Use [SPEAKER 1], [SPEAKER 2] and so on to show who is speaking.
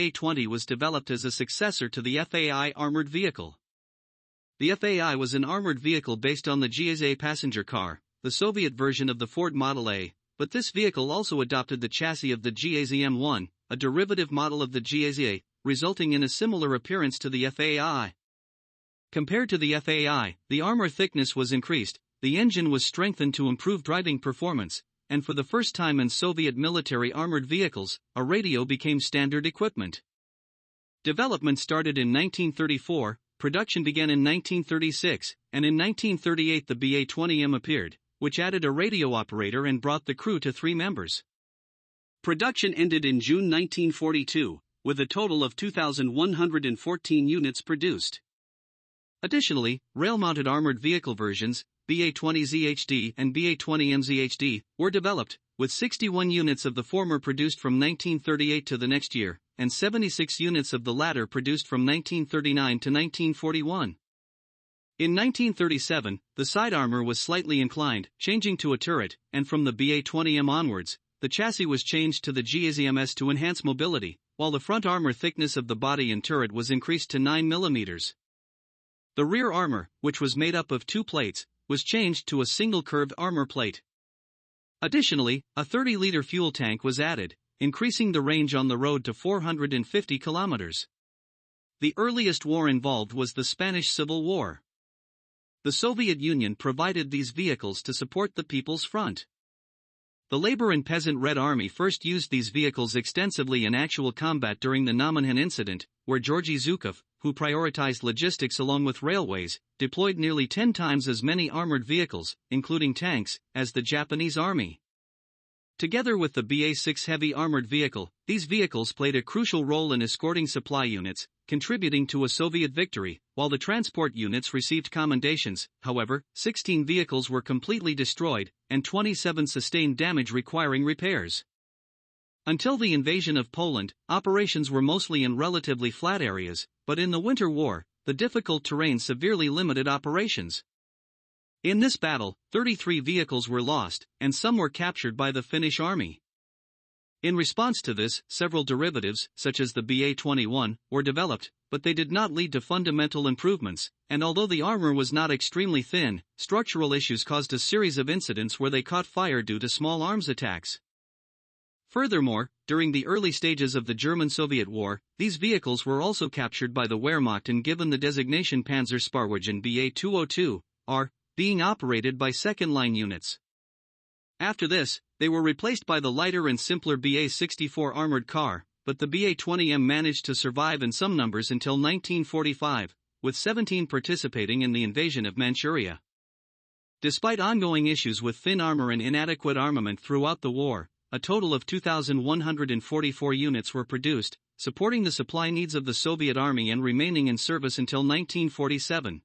[SPEAKER 1] BA-20 was developed as a successor to the FAI armored vehicle. The FAI was an armored vehicle based on the GSA passenger car, the Soviet version of the Ford Model A, but this vehicle also adopted the chassis of the GAZ-M1, a derivative model of the GSA, resulting in a similar appearance to the FAI. Compared to the FAI, the armor thickness was increased, the engine was strengthened to improve driving performance, and for the first time in Soviet military armored vehicles, a radio became standard equipment. Development started in 1934, production began in 1936, and in 1938 the BA-20M appeared, which added a radio operator and brought the crew to 3 members. Production ended in June 1942, with a total of 2,114 units produced. Additionally, rail-mounted armored vehicle versions, BA-20ZHD and BA-20MZHD, were developed, with 61 units of the former produced from 1938 to the next year, and 76 units of the latter produced from 1939 to 1941. In 1937, the side armor was slightly inclined, changing to a turret, and from the BA-20M onwards, the chassis was changed to the GAZ-MS to enhance mobility, while the front armor thickness of the body and turret was increased to 9 mm. The rear armor, which was made up of 2 plates, was changed to a single curved armor plate. Additionally, a 30-liter fuel tank was added, increasing the range on the road to 450 kilometers. The earliest war involved was the Spanish Civil War. The Soviet Union provided these vehicles to support the People's Front. The Labor and Peasant Red Army first used these vehicles extensively in actual combat during the Namenhen incident, where Georgy Zhukov, who prioritized logistics along with railways, deployed nearly 10 times as many armored vehicles, including tanks, as the Japanese army. Together with the BA-6 heavy armored vehicle, these vehicles played a crucial role in escorting supply units, contributing to a Soviet victory, while the transport units received commendations. However, 16 vehicles were completely destroyed, and 27 sustained damage requiring repairs. Until the invasion of Poland, operations were mostly in relatively flat areas, but in the Winter War, the difficult terrain severely limited operations. In this battle, 33 vehicles were lost, and some were captured by the Finnish army. In response to this, several derivatives, such as the BA-21, were developed, but they did not lead to fundamental improvements, and although the armor was not extremely thin, structural issues caused a series of incidents where they caught fire due to small arms attacks. Furthermore, during the early stages of the German-Soviet War, these vehicles were also captured by the Wehrmacht and given the designation Panzersparwagen BA-202, are being operated by second-line units. After this, they were replaced by the lighter and simpler BA-64 armored car, but the BA-20M managed to survive in some numbers until 1945, with 17 participating in the invasion of Manchuria. Despite ongoing issues with thin armor and inadequate armament throughout the war, a total of 2,144 units were produced, supporting the supply needs of the Soviet Army and remaining in service until 1947.